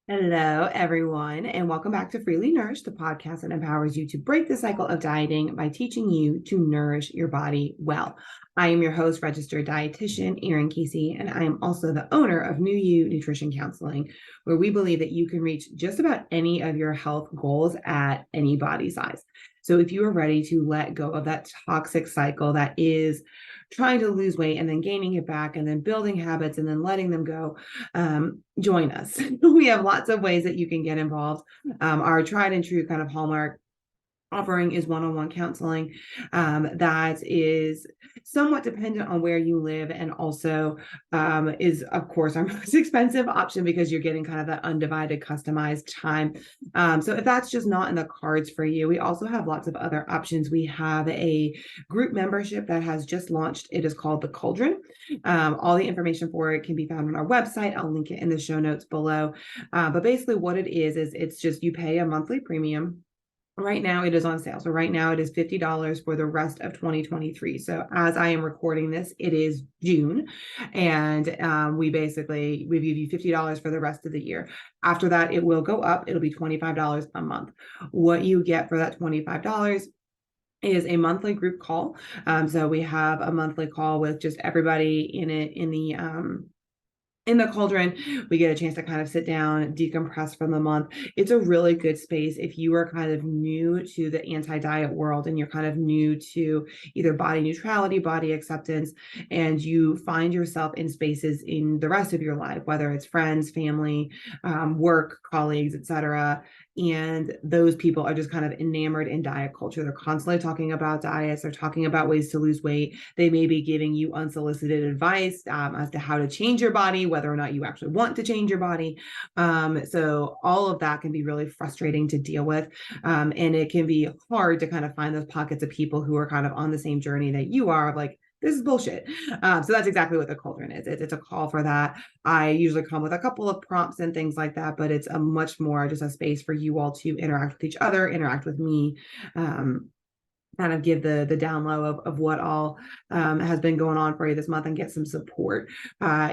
Hello, everyone, and welcome back to Freely Nourished, the podcast that empowers you to break the cycle of dieting by teaching you to nourish your body well. I am your host, registered dietitian, Erin Casey, and I am also the owner of New You Nutrition Counseling, where we believe that you can reach just about any of your health goals at any body size. So if you are ready to let go of that toxic cycle that is trying to lose weight and then gaining it back and then building habits and then letting them go, join us. We have lots of ways that you can get involved. Our tried and true kind of hallmark offering is one-on-one counseling that is somewhat dependent on where you live, and also is of course our most expensive option because you're getting kind of that undivided customized time. So if that's just not in the cards for you, we also have lots of other options. We have a group membership that has just launched. It is called the Cauldron. All the information for it can be found on our website. I'll link it in the show notes below. But basically what it is it's just you pay a monthly premium. Right now it is on sale. So right now it is $50 for the rest of 2023. So as I am recording this, it is June, and we give you $50 for the rest of the year. After that, it will go up. It'll be $25 a month. What you get for that $25 is a monthly group call. So we have a monthly call with just everybody in the Cauldron. We get a chance to kind of sit down, decompress from the month. It's a really good space if you are kind of new to the anti-diet world and you're kind of new to either body neutrality, body acceptance, and you find yourself in spaces in the rest of your life, whether it's friends, family, work, colleagues, etc. And those people are just kind of enamored in diet culture. They're constantly talking about diets. They're talking about ways to lose weight. They may be giving you unsolicited advice as to how to change your body, whether or not you actually want to change your body. So all of that can be really frustrating to deal with. And it can be hard to kind of find those pockets of people who are kind of on the same journey that you are, of like, this is bullshit. So that's exactly what the Cauldron is. It's a call for that. I usually come with a couple of prompts and things like that, but it's a much more just a space for you all to interact with each other, interact with me, kind of give the down low of what all has been going on for you this month and get some support.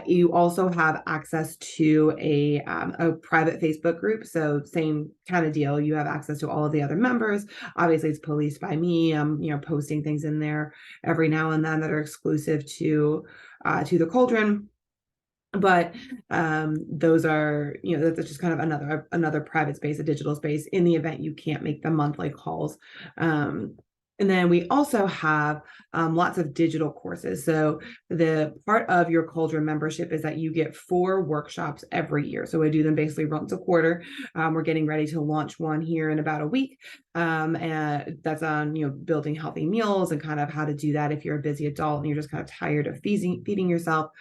You also have access to a private Facebook group. So same kind of deal. You have access to all of the other members. Obviously, it's policed by me. I'm posting things in there every now and then that are exclusive to the Cauldron. But those are, that's just kind of another private space, a digital space, in the event you can't make the monthly calls. And then we also have lots of digital courses. So the part of your Cauldron membership is that you get 4 workshops every year. So we do them basically once a quarter. We're getting ready to launch one here in about a week. And that's on, building healthy meals and kind of how to do that if you're a busy adult and you're just kind of tired of feeding yourself.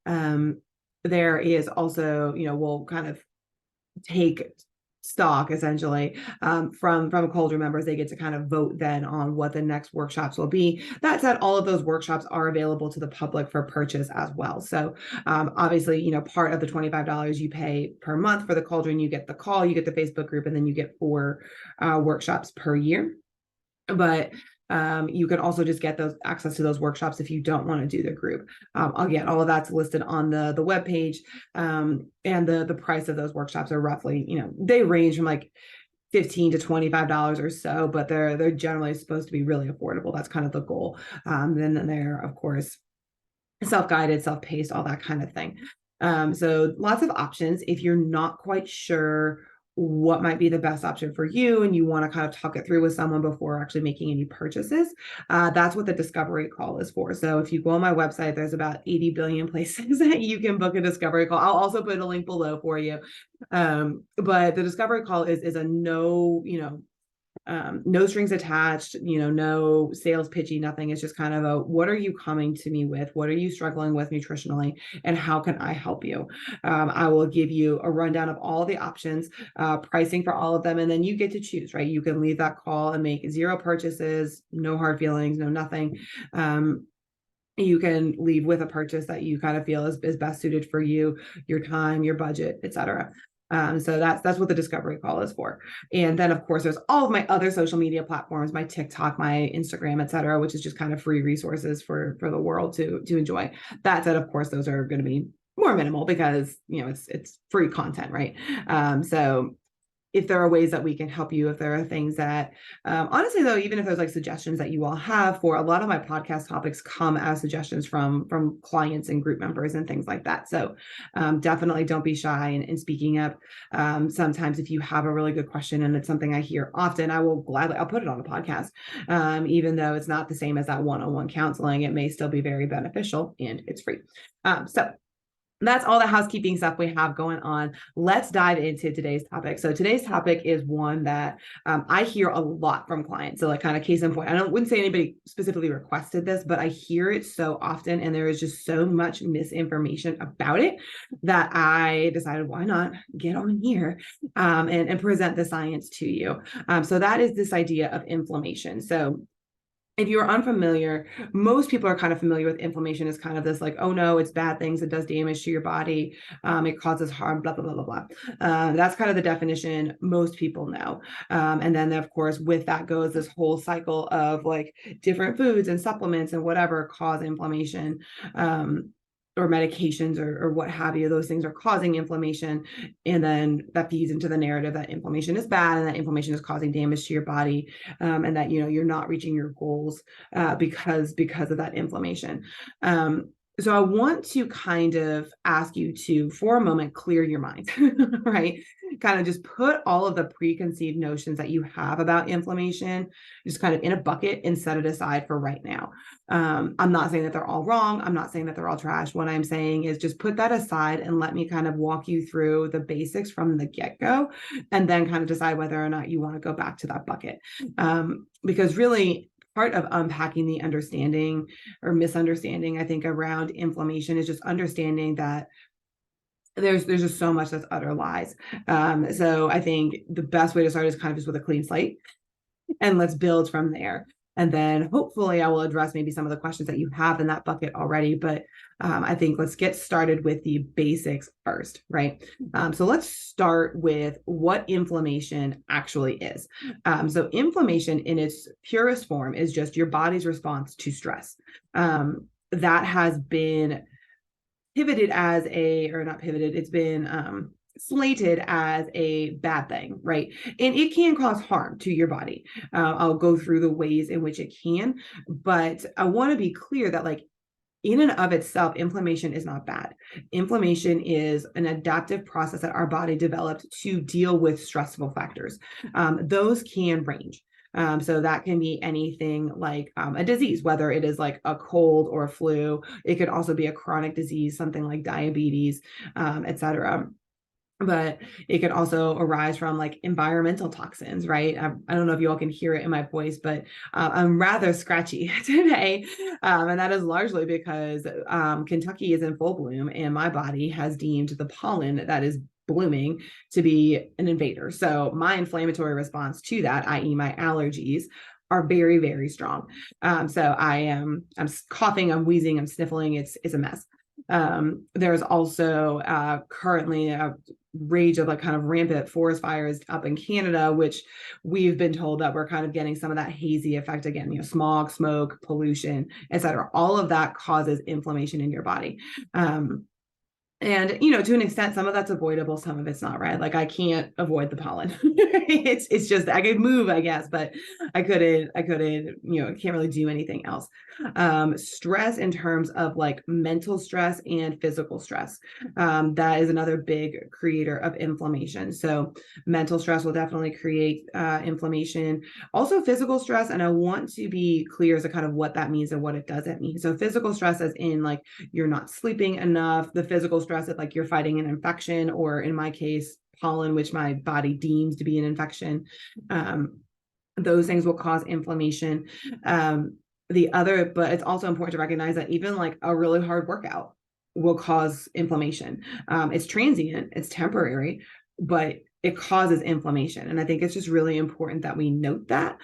There is also, we'll kind of take stock essentially from Cauldron members. They get to kind of vote then on what the next workshops will be. That said, all of those workshops are available to the public for purchase as well. So obviously, part of the $25 you pay per month for the Cauldron, you get the call, you get the Facebook group, and then you get 4 workshops per year. But you can also just get those access to those workshops if you don't want to do the group. Again, all of that's listed on the webpage, and the price of those workshops are roughly, they range from like $15 to $25 or so, but they're generally supposed to be really affordable. That's kind of the goal. Then they're, of course, self-guided, self-paced, all that kind of thing. So lots of options. If you're not quite sure what might be the best option for you and you want to kind of talk it through with someone before actually making any purchases, that's what the discovery call is for. So if you go on my website, there's about 80 billion places that you can book a discovery call. I'll also put a link below for you. But the discovery call is a no strings attached, no sales pitchy, nothing. It's just kind of what are you coming to me with? What are you struggling with nutritionally? And how can I help you? I will give you a rundown of all the options, pricing for all of them. And then you get to choose, right? You can leave that call and make 0 purchases, no hard feelings, no nothing. You can leave with a purchase that you kind of feel is best suited for you, your time, your budget, etc. So that's what the discovery call is for. And then of course there's all of my other social media platforms, my TikTok, my Instagram, etc., which is just kind of free resources for the world to enjoy. That said, of course, those are going to be more minimal because, it's free content, right? So if there are ways that we can help you, if there are things that, honestly though, even if there's like suggestions that you all have, for a lot of my podcast topics come as suggestions from clients and group members and things like that. So definitely don't be shy in speaking up. Sometimes if you have a really good question and it's something I hear often, I'll put it on the podcast. Even though it's not the same as that one-on-one counseling, it may still be very beneficial and it's free. So that's all the housekeeping stuff we have going on. Let's dive into today's topic. So today's topic is one that I hear a lot from clients. So like kind of case in point, wouldn't say anybody specifically requested this, but I hear it so often and there is just so much misinformation about it that I decided, why not get on here and present the science to you. So that is this idea of inflammation. So if you're unfamiliar, most people are kind of familiar with inflammation as kind of this like, oh no, it's bad things. It does damage to your body. It causes harm, blah, blah, blah, blah, blah. That's kind of the definition most people know. And then of course, with that goes this whole cycle of like different foods and supplements and whatever cause inflammation. Or medications or what have you, those things are causing inflammation. And then that feeds into the narrative that inflammation is bad and that inflammation is causing damage to your body. And that, you're not reaching your goals because of that inflammation. So I want to kind of ask you to, for a moment, clear your mind, right? Kind of just put all of the preconceived notions that you have about inflammation, just kind of in a bucket and set it aside for right now. I'm not saying that they're all wrong. I'm not saying that they're all trash. What I'm saying is just put that aside and let me kind of walk you through the basics from the get-go, and then kind of decide whether or not you want to go back to that bucket. Because really, part of unpacking the understanding or misunderstanding, I think, around inflammation is just understanding that there's just so much that's utter lies. So I think the best way to start is kind of just with a clean slate, and let's build from there. And then hopefully I will address maybe some of the questions that you have in that bucket already. But I think let's get started with the basics first, right? So let's start with what inflammation actually is. So inflammation in its purest form is just your body's response to stress. That has been pivoted as it's been slated as a bad thing, right? And it can cause harm to your body. I'll go through the ways in which it can, but I want to be clear that like in and of itself, inflammation is not bad. Inflammation is an adaptive process that our body developed to deal with stressful factors. Those can range. So that can be anything like a disease, whether it is like a cold or a flu. It could also be a chronic disease, something like diabetes, etc. But it can also arise from like environmental toxins, right? I don't know if you all can hear it in my voice, but I'm rather scratchy today. And that is largely because Kentucky is in full bloom and my body has deemed the pollen that is blooming to be an invader. So my inflammatory response to that, i.e. my allergies, are very, very strong. So I'm coughing, I'm wheezing, I'm sniffling. It's a mess. There's also currently a rage of like kind of rampant forest fires up in Canada, which we've been told that we're kind of getting some of that hazy effect again, smog, smoke, pollution, etc. All of that causes inflammation in your body. And, to an extent, some of that's avoidable, some of it's not, right? Like I can't avoid the pollen. It's just, I could move, I guess, but I couldn't, can't really do anything else. Stress in terms of like mental stress and physical stress. That is another big creator of inflammation. So mental stress will definitely create inflammation. Also physical stress. And I want to be clear as to kind of what that means and what it doesn't mean. So physical stress as in like you're not sleeping enough, the physical stress that like you're fighting an infection, or in my case, pollen, which my body deems to be an infection. Those things will cause inflammation. But it's also important to recognize that even like a really hard workout will cause inflammation. It's transient, it's temporary, but it causes inflammation. And I think it's just really important that we note that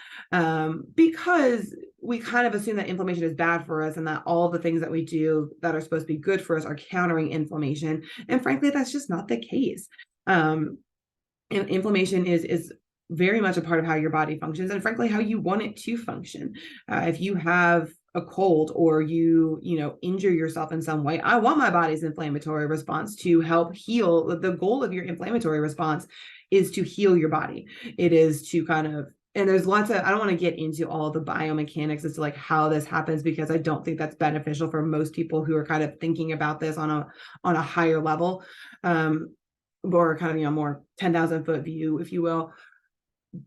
because we kind of assume that inflammation is bad for us and that all the things that we do that are supposed to be good for us are countering inflammation. And frankly, that's just not the case. And inflammation is very much a part of how your body functions and frankly, how you want it to function. If you have a cold or you injure yourself in some way, I want my body's inflammatory response to help heal. The goal of your inflammatory response is to heal your body. It is to kind of, and there's lots of, I don't want to get into all the biomechanics as to like how this happens, because I don't think that's beneficial for most people who are kind of thinking about this on a higher level, or kind of, more 10,000 foot view, if you will.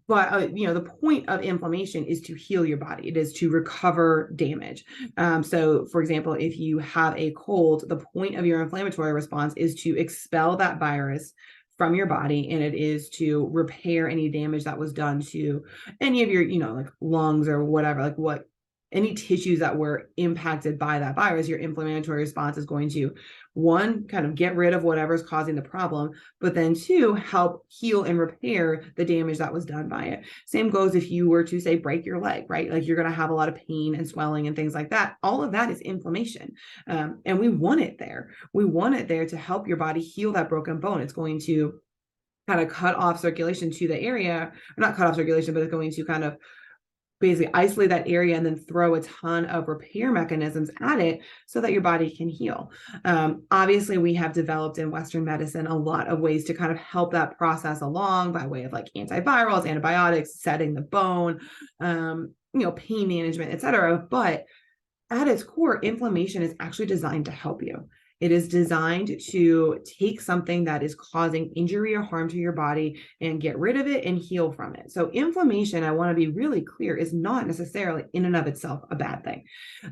But the point of inflammation is to heal your body. It is to recover damage. So for example, if you have a cold, the point of your inflammatory response is to expel that virus from your body, and it is to repair any damage that was done to any of your like lungs or whatever, like what any tissues that were impacted by that virus. Your inflammatory response is going to, one, kind of get rid of whatever's causing the problem, but then two, help heal and repair the damage that was done by it. Same goes if you were to say break your leg, right? Like you're going to have a lot of pain and swelling and things like that. All of that is inflammation. And we want it there. We want it there to help your body heal that broken bone. It's going to kind of cut off circulation to the area, or not cut off circulation, but it's going to kind of basically isolate that area and then throw a ton of repair mechanisms at it so that your body can heal. Obviously, we have developed in Western medicine a lot of ways to kind of help that process along by way of like antivirals, antibiotics, setting the bone, pain management, etc. But at its core, inflammation is actually designed to help you. It is designed to take something that is causing injury or harm to your body and get rid of it and heal from it. So inflammation, I want to be really clear, is not necessarily in and of itself a bad thing.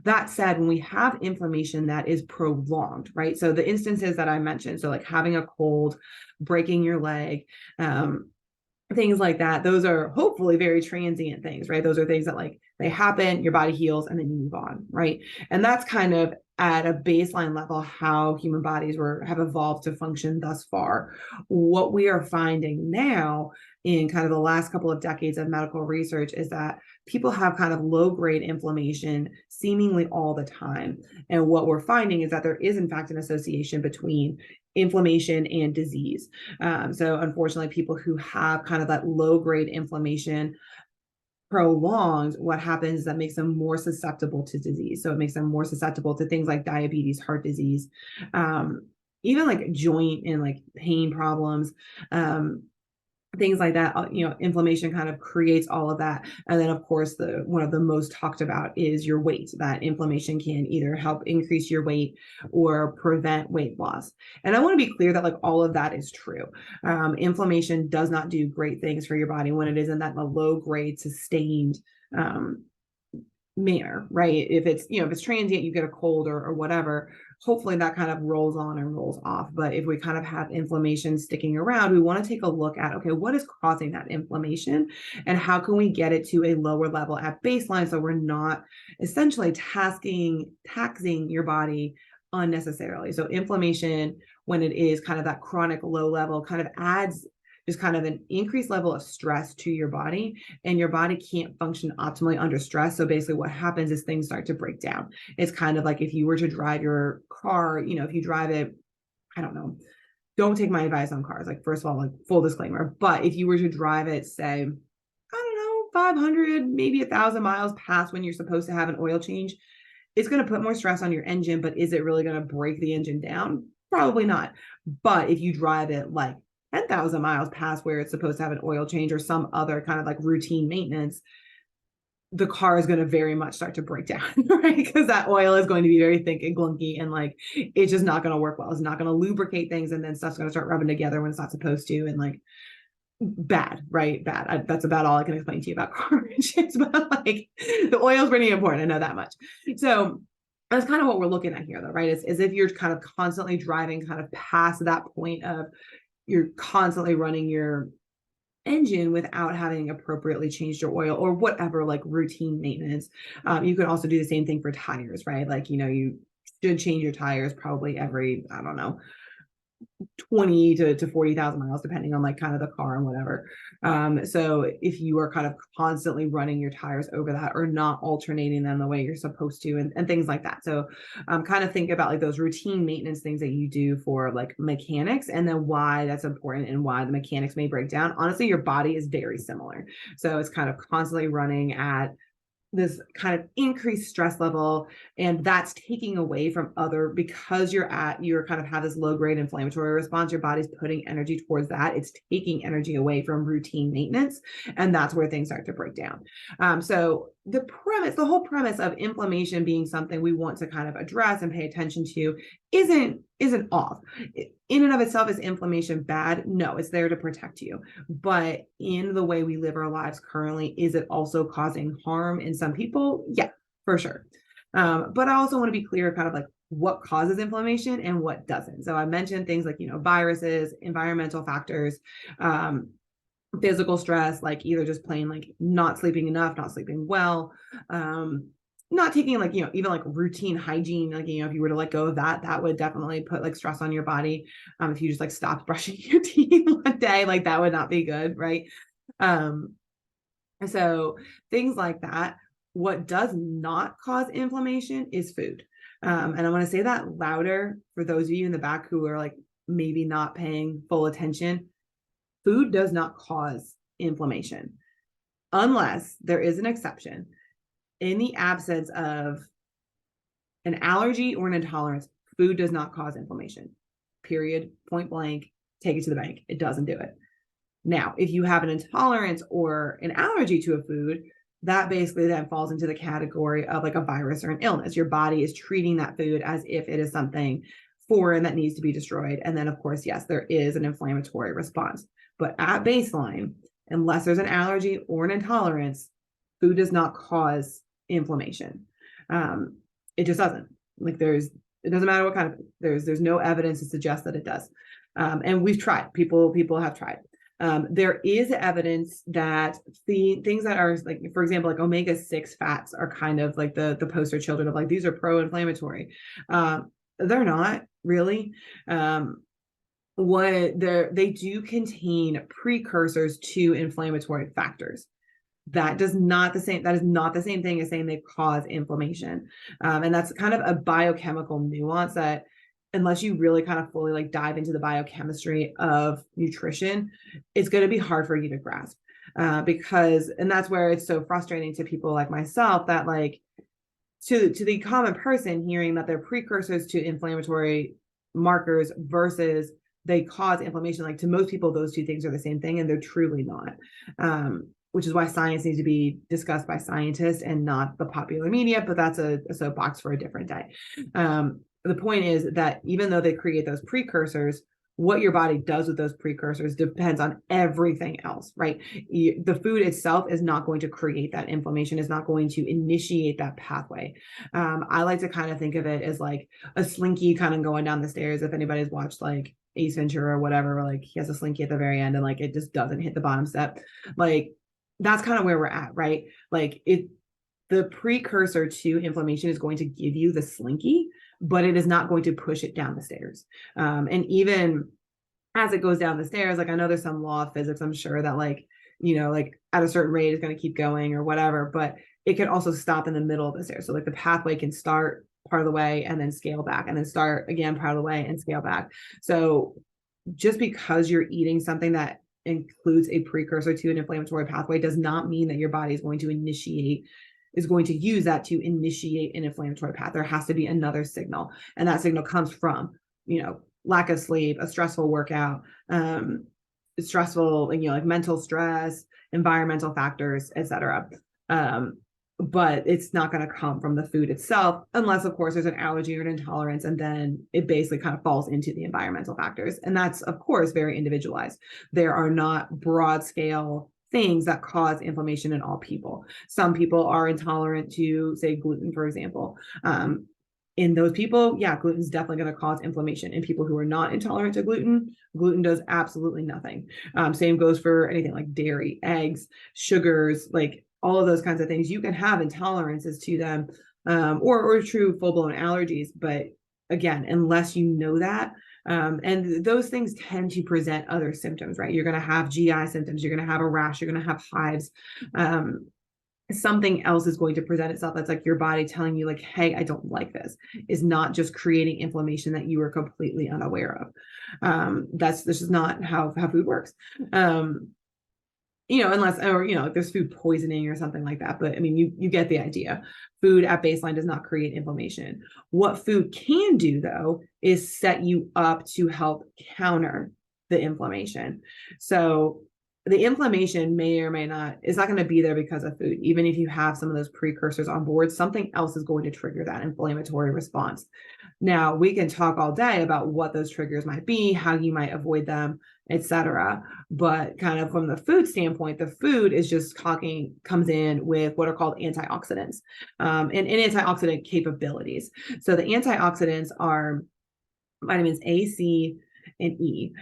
That said, when we have inflammation that is prolonged, right? So the instances that I mentioned, so like having a cold, breaking your leg, things like that, those are hopefully very transient things, right? Those are things that like they happen, your body heals, and then you move on, right? And that's kind of at a baseline level how human bodies have evolved to function thus far. What we are finding now in kind of the last couple of decades of medical research is that people have kind of low-grade inflammation seemingly all the time. And what we're finding is that there is in fact an association between inflammation and disease. So unfortunately, people who have kind of that low-grade inflammation prolonged, what happens is that makes them more susceptible to disease. So it makes them more susceptible to things like diabetes, heart disease, even like joint and like pain problems, things like that. Inflammation kind of creates all of that. And then of course, one of the most talked about is your weight. That inflammation can either help increase your weight or prevent weight loss. And I want to be clear that like all of that is true. Inflammation does not do great things for your body when it is in that low grade sustained manner, right? If it's transient, you get a cold or whatever, hopefully that kind of rolls on and rolls off. But if we kind of have inflammation sticking around, we want to take a look at, okay, what is causing that inflammation and how can we get it to a lower level at baseline so we're not essentially taxing your body unnecessarily. So inflammation, when it is kind of that chronic low level, kind of adds just kind of an increased level of stress to your body, and your body can't function optimally under stress. So basically what happens is things start to break down. It's kind of like if you were to drive your car, if you drive it, I don't know, don't take my advice on cars. Like, first of all, like full disclaimer, but if you were to drive it, say, I don't know, 500, maybe 1,000 miles past when you're supposed to have an oil change, it's going to put more stress on your engine, but is it really going to break the engine down? Probably not. But if you drive it like 10,000 miles past where it's supposed to have an oil change or some other kind of like routine maintenance, the car is going to very much start to break down, right? Because that oil is going to be very thick and glunky and like it's just not going to work well. It's not going to lubricate things, and then stuff's going to start rubbing together when it's not supposed to, and like bad, right? Bad. That's about all I can explain to you about car engines, but like the oil is pretty important. I know that much. So that's kind of what we're looking at here, though, right? It's as if you're kind of constantly driving kind of past that point of you're constantly running your engine without having appropriately changed your oil or whatever, like routine maintenance. You can also do the same thing for tires, right? Like, you should change your tires probably every, I don't know, 20 to 40,000 miles, depending on like kind of the car and whatever. So if you are kind of constantly running your tires over that or not alternating them the way you're supposed to, and things like that. So kind of think about like those routine maintenance things that you do for like mechanics, and then why that's important and why the mechanics may break down. Honestly, your body is very similar. So it's kind of constantly running at this kind of increased stress level, and that's taking away from other, because you're kind of have this low grade inflammatory response, your body's putting energy towards that, it's taking energy away from routine maintenance, and that's where things start to break down. So the whole premise of inflammation being something we want to kind of address and pay attention to isn't off. In and of itself, is inflammation bad? No, it's there to protect you. But in the way we live our lives currently, is it also causing harm in some people? Yeah, for sure. But I also want to be clear kind of like what causes inflammation and what doesn't. So I mentioned things like, viruses, environmental factors, physical stress, like either just plain like not sleeping enough, not sleeping well, not taking like, even like routine hygiene, like, if you were to let go of that, that would definitely put like stress on your body. If you just like stopped brushing your teeth one day, like that would not be good, right? So things like that. What does not cause inflammation is food. And I want to say that louder for those of you in the back who are like maybe not paying full attention. Food does not cause inflammation unless there is an exception. In the absence of an allergy or an intolerance, food does not cause inflammation. Period. Point blank. Take it to the bank. It doesn't do it. Now, if you have an intolerance or an allergy to a food, that basically then falls into the category of like a virus or an illness. Your body is treating that food as if it is something foreign that needs to be destroyed. And then, of course, yes, there is an inflammatory response. But at baseline, unless there's an allergy or an intolerance, food does not cause inflammation. It just doesn't. Like it doesn't matter what kind of, there's no evidence to suggest that it does. And we've tried. People have tried. There is evidence that the things that are like, for example, like omega-6 fats are kind of like the poster children of like, these are pro-inflammatory. They're not really. They do contain precursors to inflammatory factors. That is not the same thing as saying they cause inflammation. And that's kind of a biochemical nuance that, unless you really kind of fully like dive into the biochemistry of nutrition, it's going to be hard for you to grasp. And that's where it's so frustrating to people like myself that like to the common person hearing that they're precursors to inflammatory markers versus they cause inflammation. Like to most people, those two things are the same thing, and they're truly not. Which is why science needs to be discussed by scientists and not the popular media, but that's a soapbox for a different day. The point is that even though they create those precursors, what your body does with those precursors depends on everything else, right? The food itself is not going to create that inflammation, is not going to initiate that pathway. I like to kind of think of it as like a slinky kind of going down the stairs. If anybody's watched like Ace Ventura or whatever, like he has a slinky at the very end and like it just doesn't hit the bottom step. Like that's kind of where we're at, right? Like the precursor to inflammation is going to give you the slinky, but it is not going to push it down the stairs. And even as it goes down the stairs, like I know there's some law of physics, I'm sure that like, like at a certain rate is going to keep going or whatever, but it can also stop in the middle of the stairs. So like the pathway can start part of the way and then scale back and then start again part of the way and scale back. So just because you're eating something that includes a precursor to an inflammatory pathway does not mean that your body is going to use that to initiate an inflammatory path. There has to be another signal, and that signal comes from lack of sleep, a stressful workout, stressful like mental stress, environmental factors, etc. But it's not going to come from the food itself unless, of course, there's an allergy or an intolerance, and then it basically kind of falls into the environmental factors. And that's, of course, very individualized. There are not broad scale things that cause inflammation in all people. Some people are intolerant to, say, gluten, for example. In those people, yeah, gluten is definitely going to cause inflammation. In people who are not intolerant to gluten, gluten does absolutely nothing. Same goes for anything like dairy, eggs, sugars, like all of those kinds of things. You can have intolerances to them, or true full-blown allergies. But again, unless you know that, and those things tend to present other symptoms, right? You're going to have GI symptoms. You're going to have a rash. You're going to have hives. Something else is going to present itself that's like your body telling you like, hey, I don't like this, is not just creating inflammation that you are completely unaware of. This is not how food works. unless, or, there's food poisoning or something like that. But I mean, you get the idea. Food at baseline does not create inflammation. What food can do, though, is set you up to help counter the inflammation. So the inflammation may or may not, is not going to be there because of food. Even if you have some of those precursors on board, something else is going to trigger that inflammatory response. Now, we can talk all day about what those triggers might be, how you might avoid them, etc. But kind of from the food standpoint, the food is just comes in with what are called antioxidants, and antioxidant capabilities. So the antioxidants are vitamins A, C, and E.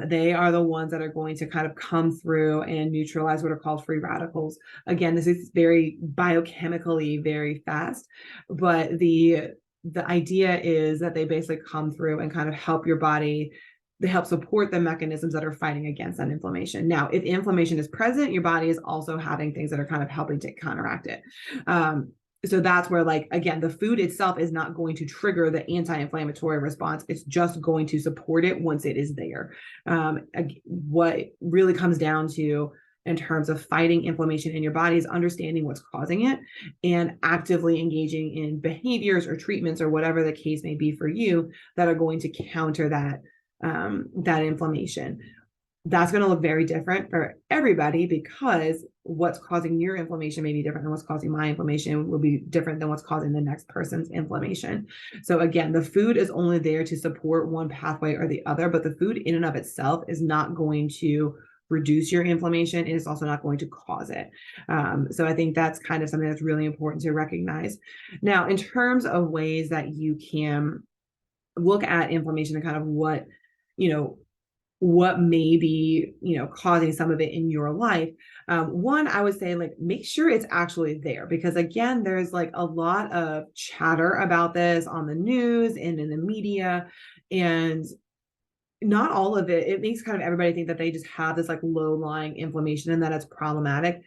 They are the ones that are going to kind of come through and neutralize what are called free radicals. Again, this is very biochemically very fast, but the idea is that they basically come through and kind of help your body. They help support the mechanisms that are fighting against that inflammation. Now, if inflammation is present, your body is also having things that are kind of helping to counteract it. So that's where, like, again, the food itself is not going to trigger the anti-inflammatory response. It's just going to support it once it is there. What really comes down to in terms of fighting inflammation in your body is understanding what's causing it and actively engaging in behaviors or treatments or whatever the case may be for you that are going to counter that inflammation. That's going to look very different for everybody because what's causing your inflammation may be different than what's causing my inflammation, will be different than what's causing the next person's inflammation. So again, the food is only there to support one pathway or the other, but the food in and of itself is not going to reduce your inflammation. It is also not going to cause it. So I think that's kind of something that's really important to recognize. Now, in terms of ways that you can look at inflammation and kind of what may be, causing some of it in your life. One, I would say, like, make sure it's actually there, because again, there's like a lot of chatter about this on the news and in the media, and not all of it makes kind of everybody think that they just have this like low-lying inflammation and that it's problematic.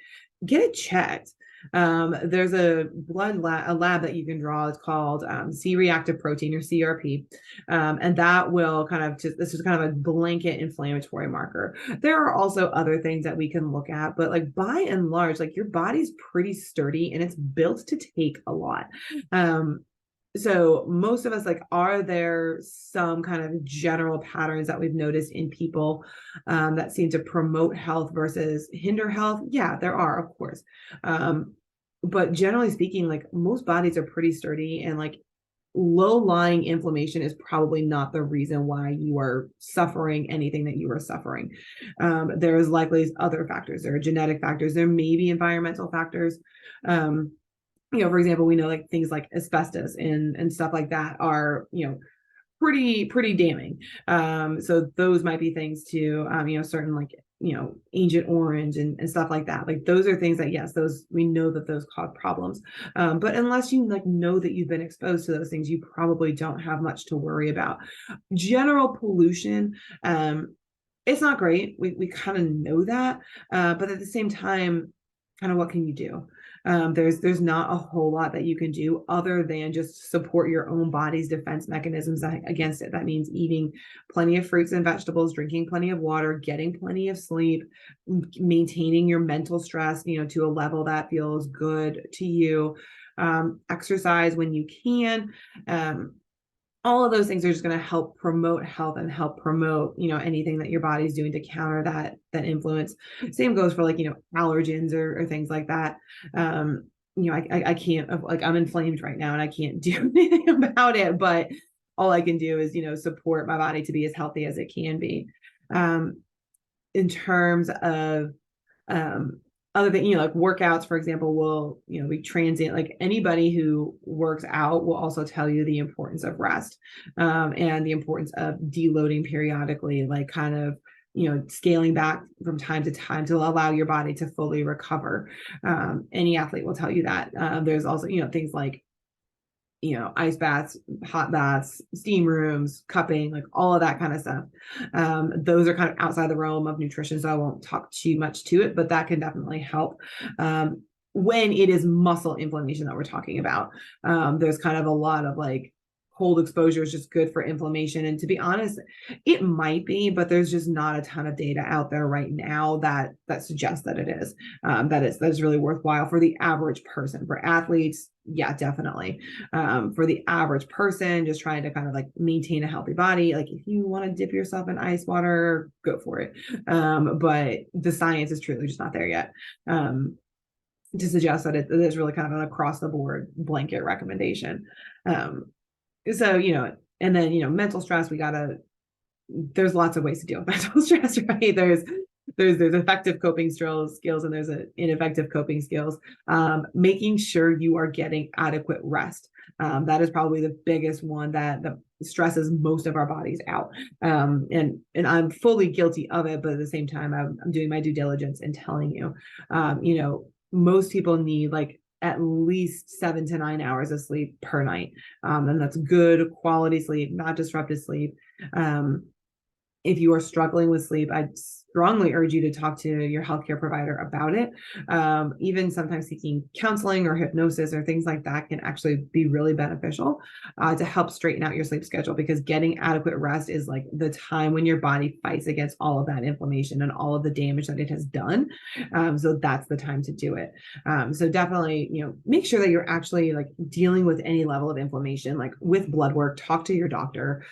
Get it checked. There's a lab that you can draw. It's called C-reactive protein, or CRP, and that will kind of this is kind of a blanket inflammatory marker. There are also other things that we can look at, but like by and large, like your body's pretty sturdy and it's built to take a lot. So most of us, like, are there some kind of general patterns that we've noticed in people that seem to promote health versus hinder health? Yeah, there are, of course. But generally speaking, like, most bodies are pretty sturdy, and like low-lying inflammation is probably not the reason why you are suffering anything that you are suffering. There's likely other factors. There are genetic factors. There may be environmental factors. For example, we know like things like asbestos and stuff like that are, pretty damning. So those might be things too, certain like, Agent Orange and stuff like that. Like those are things that, yes, those, we know that those cause problems. But unless you like know that you've been exposed to those things, you probably don't have much to worry about. General pollution, it's not great. We kind of know that, but at the same time, kind of what can you do? There's not a whole lot that you can do other than just support your own body's defense mechanisms against it. That means eating plenty of fruits and vegetables, drinking plenty of water, getting plenty of sleep, maintaining your mental stress, to a level that feels good to you. Exercise when you can. All of those things are just going to help promote health and help promote, anything that your body's doing to counter that influence. Same goes for like, allergens or things like that. I can't, like, I'm inflamed right now and I can't do anything about it, but all I can do is, support my body to be as healthy as it can be. In terms of, other than, like workouts, for example, will, be transient. Like anybody who works out will also tell you the importance of rest, and the importance of deloading periodically, like kind of, scaling back from time to time to allow your body to fully recover. Any athlete will tell you that. There's also, things like, ice baths, hot baths, steam rooms, cupping, like all of that kind of stuff. Those are kind of outside the realm of nutrition, so I won't talk too much to it, but that can definitely help. When it is muscle inflammation that we're talking about, there's kind of a lot of like cold exposure is just good for inflammation. And to be honest, it might be, but there's just not a ton of data out there right now that suggests that it is, that is really worthwhile for the average person. For athletes, yeah, definitely. For the average person just trying to kind of like maintain a healthy body, like if you want to dip yourself in ice water, go for it. But the science is truly just not there yet. To suggest that it is really kind of an across the board blanket recommendation. So, and then, mental stress, there's lots of ways to deal with mental stress, right? There's effective coping skills and there's ineffective coping skills. Making sure you are getting adequate rest. That is probably the biggest one that stresses most of our bodies out. And I'm fully guilty of it, but at the same time, I'm doing my due diligence and telling you, most people need like at least 7 to 9 hours of sleep per night. And that's good quality sleep, not disruptive sleep. If you are struggling with sleep, I strongly urge you to talk to your healthcare provider about it. Even sometimes seeking counseling or hypnosis or things like that can actually be really beneficial to help straighten out your sleep schedule, because getting adequate rest is like the time when your body fights against all of that inflammation and all of the damage that it has done. So that's the time to do it. So definitely, make sure that you're actually like dealing with any level of inflammation, like with blood work. Talk to your doctor.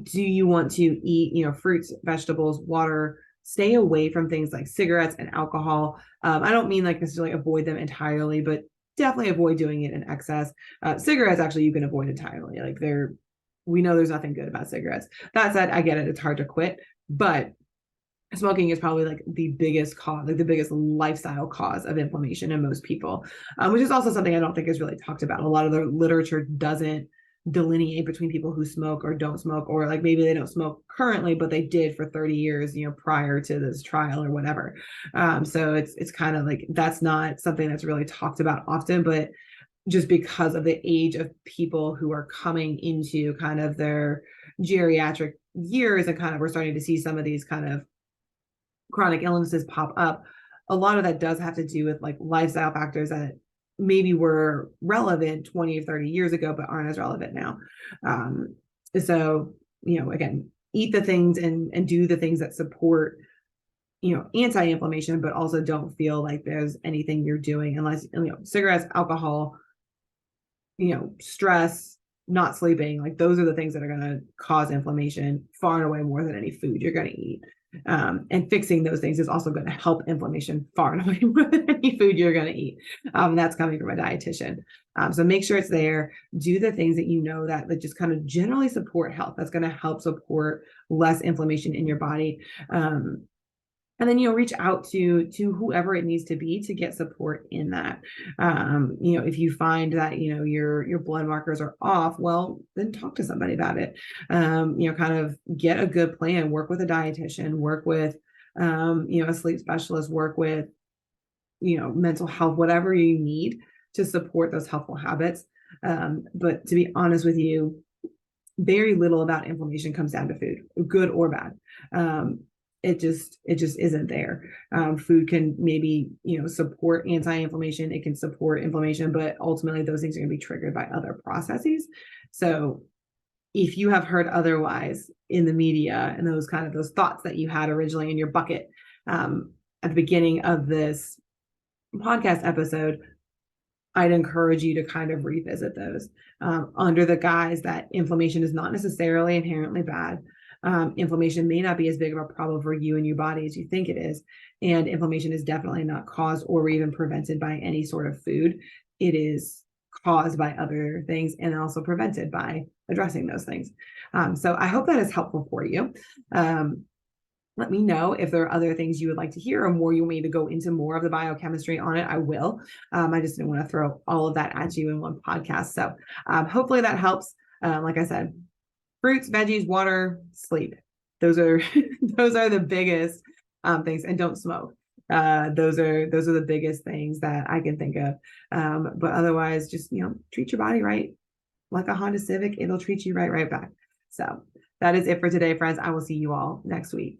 Do you want to eat, fruits, vegetables, water? Stay away from things like cigarettes and alcohol. I don't mean like necessarily avoid them entirely, but definitely avoid doing it in excess. Cigarettes, actually, you can avoid entirely. Like we know there's nothing good about cigarettes. That said, I get it. It's hard to quit, but smoking is probably like the biggest cause, like the biggest lifestyle cause of inflammation in most people, which is also something I don't think is really talked about. A lot of the literature doesn't delineate between people who smoke or don't smoke, or like maybe they don't smoke currently, but they did for 30 years, prior to this trial or whatever. So it's kind of like, that's not something that's really talked about often, but just because of the age of people who are coming into kind of their geriatric years, and kind of we're starting to see some of these kind of chronic illnesses pop up. A lot of that does have to do with like lifestyle factors that maybe were relevant 20 or 30 years ago, but aren't as relevant now. So, again, eat the things and do the things that support, anti-inflammation, but also don't feel like there's anything you're doing unless, cigarettes, alcohol, stress, not sleeping, like those are the things that are going to cause inflammation far and away more than any food you're going to eat. And fixing those things is also going to help inflammation far and away more than any food you're going to eat. That's coming from a dietitian. So make sure it's there. Do the things that that just kind of generally support health. That's going to help support less inflammation in your body. And then, reach out to whoever it needs to be to get support in that. If you find that, your blood markers are off, well, then talk to somebody about it. Kind of get a good plan, work with a dietitian, work with, a sleep specialist, work with, mental health, whatever you need to support those healthful habits. But to be honest with you, very little about inflammation comes down to food, good or bad. It just isn't there. Food can maybe, support anti-inflammation. It can support inflammation, but ultimately those things are going to be triggered by other processes. So if you have heard otherwise in the media and those thoughts that you had originally in your bucket, at the beginning of this podcast episode, I'd encourage you to kind of revisit those, under the guise that inflammation is not necessarily inherently bad. Inflammation may not be as big of a problem for you and your body as you think it is. And inflammation is definitely not caused or even prevented by any sort of food. It is caused by other things and also prevented by addressing those things. So I hope that is helpful for you. Let me know if there are other things you would like to hear or more you want me to go into more of the biochemistry on it. I will. I just didn't want to throw all of that at you in one podcast. So hopefully that helps. Like I said, fruits, veggies, water, sleep. Those are the biggest things, and don't smoke. Those are the biggest things that I can think of. But otherwise, just treat your body right, like a Honda Civic. It'll treat you right back. So that is it for today, friends. I will see you all next week.